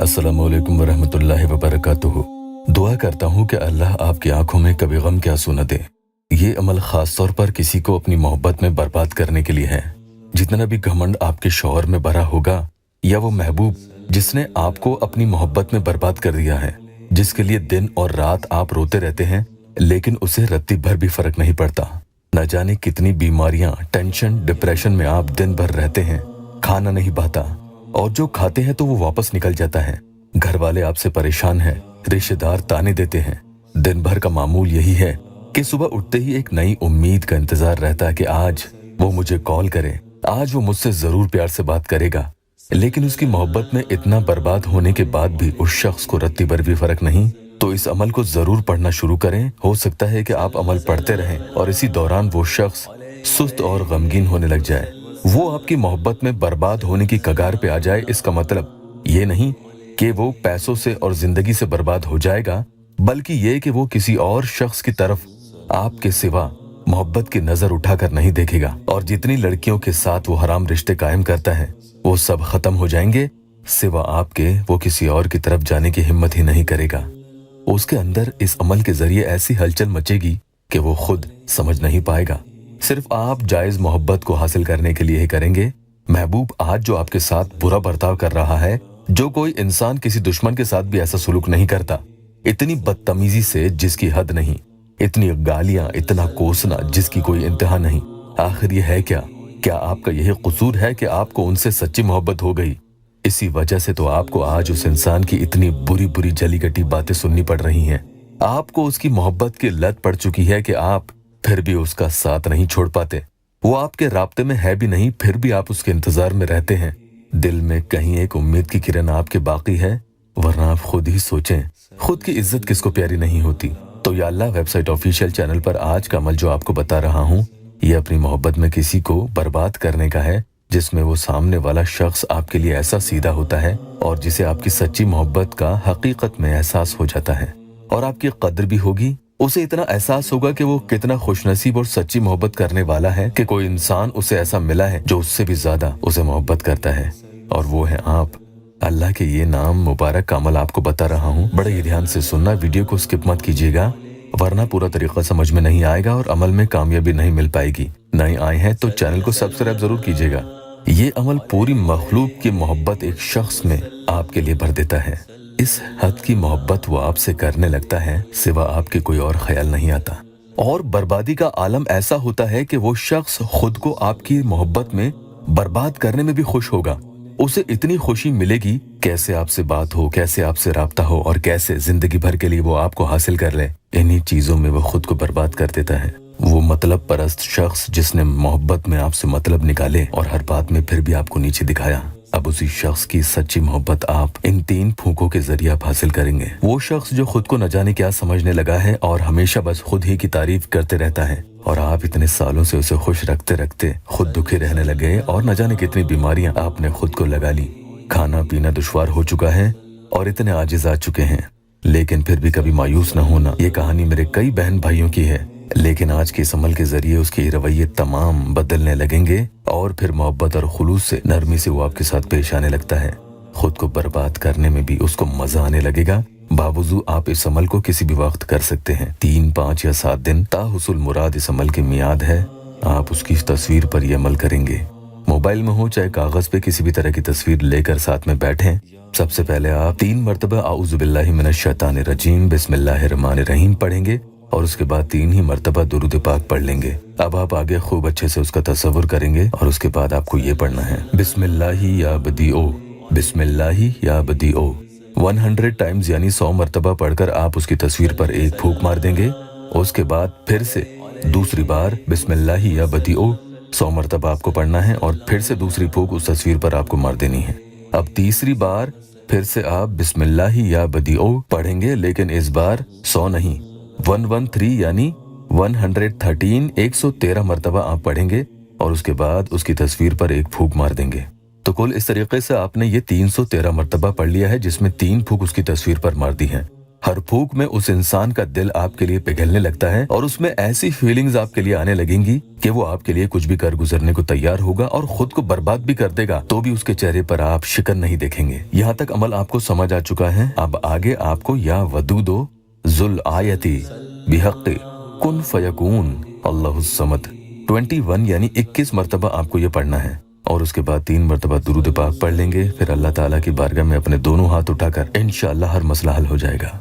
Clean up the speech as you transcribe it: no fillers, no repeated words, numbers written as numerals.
अस्सलामुअलैकुम वरहमतुल्लाहि वबरकातुहू। दुआ करता हूँ कि अल्लाह आपकी आंखों में कभी गम के आंसू न दे। ये अमल खास तौर पर किसी को अपनी मोहब्बत में बर्बाद करने के लिए है। जितना भी घमंड आपके शौहर में भरा होगा या वो महबूब जिसने आपको अपनी मोहब्बत में बर्बाद कर दिया है, जिसके लिए दिन और रात आप रोते रहते हैं लेकिन उसे रत्ती भर भी फर्क नहीं पड़ता। न जाने कितनी बीमारियां, टेंशन, डिप्रेशन में आप दिन भर रहते हैं, खाना नहीं भाता और जो खाते हैं तो वो वापस निकल जाता है। घर वाले आपसे परेशान हैं, रिश्तेदार ताने देते हैं। दिन भर का मामूल यही है कि सुबह उठते ही एक नई उम्मीद का इंतजार रहता है कि आज वो मुझे कॉल करे, आज वो मुझसे जरूर प्यार से बात करेगा। लेकिन उसकी मोहब्बत में इतना बर्बाद होने के बाद भी उस शख्स को रत्ती भर भी फर्क नहीं। तो इस अमल को जरूर पढ़ना शुरू करें। हो सकता है कि आप अमल पढ़ते रहें और इसी दौरान वो शख्स सुस्त और गमगीन होने लग जाए, वो आपकी मोहब्बत में बर्बाद होने की कगार पे आ जाए। इसका मतलब ये नहीं कि वो पैसों से और जिंदगी से बर्बाद हो जाएगा, बल्कि ये कि वो किसी और शख्स की तरफ आपके सिवा मोहब्बत की नजर उठाकर नहीं देखेगा और जितनी लड़कियों के साथ वो हराम रिश्ते कायम करता है वो सब खत्म हो जाएंगे। सिवा आपके वो किसी और की तरफ जाने की हिम्मत ही नहीं करेगा। उसके अंदर इस अमल के जरिए ऐसी हलचल मचेगी कि वो खुद समझ नहीं पाएगा। सिर्फ आप जायज मोहब्बत को हासिल करने के लिए ही करेंगे। महबूब आज जो आपके साथ बुरा बर्ताव कर रहा है, जो कोई इंसान किसी दुश्मन के साथ भी ऐसा सुलूक नहीं करता, इतनी बदतमीजी से जिसकी हद नहीं, इतनी गालियां, इतना कोसना जिसकी कोई इंतहा नहीं, आखिर ये है क्या आपका यही कसूर है कि आपको उनसे सच्ची मोहब्बत हो गई? इसी वजह से तो आपको आज उस इंसान की इतनी बुरी बुरी जली कटी बातें सुननी पड़ रही हैं। आपको उसकी मोहब्बत की लत पड़ चुकी है कि आप फिर भी उसका साथ नहीं छोड़ पाते। वो आपके राब्ते में है भी नहीं, फिर भी आप उसके इंतजार में रहते हैं। दिल में कहीं एक उम्मीद की किरण आपके बाकी है, वरना आप खुद ही सोचें, खुद की इज्जत किसको प्यारी नहीं होती। तो या अल्लाह वेबसाइट ऑफिशियल चैनल पर आज का अमल जो आपको बता रहा हूँ, ये अपनी मोहब्बत में किसी को बर्बाद करने का है, जिसमें वो सामने वाला शख्स आपके लिए ऐसा सीधा होता है और जिसे आपकी सच्ची मोहब्बत का हकीकत में एहसास हो जाता है और आपकी कद्र भी होगी। उसे इतना एहसास होगा कि वो कितना खुशनसीब और सच्ची मोहब्बत करने वाला है कि कोई इंसान उसे ऐसा मिला है जो उससे भी ज्यादा उसे मोहब्बत करता है, और वो है आप। अल्लाह के ये नाम मुबारक का अमल आपको बता रहा हूँ, बड़े ही ध्यान से सुनना, वीडियो को स्किप मत कीजिएगा, वरना पूरा तरीका समझ में नहीं आएगा और अमल में कामयाबी नहीं मिल पाएगी। नए आए हैं तो चैनल को सब्सक्राइब जरूर कीजिएगा। ये अमल पूरी मखलूक की मोहब्बत एक शख्स में आपके लिए भर देता है। इस हद की मोहब्बत वो आपसे करने लगता है, सिवा आपके कोई और ख्याल नहीं आता। और बर्बादी का आलम ऐसा होता है कि वो शख्स खुद को आपकी मोहब्बत में बर्बाद करने में भी खुश होगा। उसे इतनी खुशी मिलेगी, कैसे आपसे बात हो, कैसे आपसे राब्ता हो और कैसे जिंदगी भर के लिए वो आपको हासिल कर ले। इन्हीं चीजों में वो खुद को बर्बाद कर देता है। वो मतलब परस्त शख्स जिसने मोहब्बत में आपसे मतलब निकाले और हर बात में फिर भी आपको नीचे दिखाया, अब उसी शख्स की सच्ची मोहब्बत आप इन 3 फूंकों के जरिए आप हासिल करेंगे। वो शख्स जो खुद को न जाने क्या समझने लगा है और हमेशा बस खुद ही की तारीफ करते रहता है, और आप इतने सालों से उसे खुश रखते रखते खुद दुखी रहने लगे और न जाने कितनी बीमारियां आपने खुद को लगा ली। खाना पीना दुश्वार हो चुका है और इतने आजिज आ चुके हैं, लेकिन फिर भी कभी मायूस न होना। ये कहानी मेरे कई बहन भाइयों की है, लेकिन आज के इस अमल के जरिए उसके रवैये तमाम बदलने लगेंगे और फिर मोहब्बत और खुलूस से, नरमी से वो आपके साथ पेश आने लगता है। खुद को बर्बाद करने में भी उसको मजा आने लगेगा। बावजूद आप इस अमल को किसी भी वक्त कर सकते हैं। 3, 5 या 7 दिन ताहुसुल मुराद इस अमल की मियाद है। आप उसकी इस तस्वीर पर यह अमल करेंगे। मोबाइल में हो चाहे कागज पे, किसी भी तरह की तस्वीर लेकर साथ में बैठें। सबसे पहले आप 3 मरतबा आऊज़ु बिल्लाहि मिनश शैतानिर रजीम बिस्मिल्लाहिर रहमानिर रहीम पढ़ेंगे और उसके बाद 3 ही मरतबा दुरूद पाक पढ़ लेंगे। अब आप आगे खूब अच्छे से उसका तसव्वुर करेंगे और उसके बाद आपको ये पढ़ना है, बिस्मिल्लाहि या बदीओ, बिस्मिल्लाहि या बदीओ 100 टाइम्स यानी 100 मरतबा पढ़कर आप उसकी तस्वीर पर एक फूंक मार देंगे। उसके बाद फिर से दूसरी बार बिस्मिल्लाहि या बदीओ 100 मरतबा आपको पढ़ना है और फिर से दूसरी फूंक उस तस्वीर पर आपको मार देनी है। अब तीसरी बार फिर से आप बिस्मिल्लाहि या बदीओ पढ़ेंगे, लेकिन इस बार 100 नहीं, 113 यानी 113 113 मरतबा आप पढ़ेंगे और उसके बाद उसकी तस्वीर पर एक फूंक मार देंगे। तो कुल इस तरीके से आपने ये 313 मरतबा पढ़ लिया है, जिसमें 3 फूंक उसकी तस्वीर पर मार दी है। हर फूंक में उस इंसान का दिल आपके लिए पिघलने लगता है और उसमें ऐसी फीलिंग्स आपके लिए आने लगेंगी कि वो आपके लिए कुछ भी कर गुजरने को तैयार होगा और खुद को बर्बाद भी कर देगा, तो भी उसके चेहरे पर आप शिकन नहीं देखेंगे। यहाँ तक अमल आपको समझ आ चुका है। अब आगे आपको या वदूदो जुल आयती बिहक़्क़ि कुन फयकून अल्लाहुस समद 21 यानी 21 मरतबा आपको ये पढ़ना है और उसके बाद 3 मरतबा दुरूद पाक पढ़ लेंगे। फिर अल्लाह ताला की बारगाह में अपने दोनों हाथ उठाकर इंशाअल्लाह हर मसला हल हो जाएगा।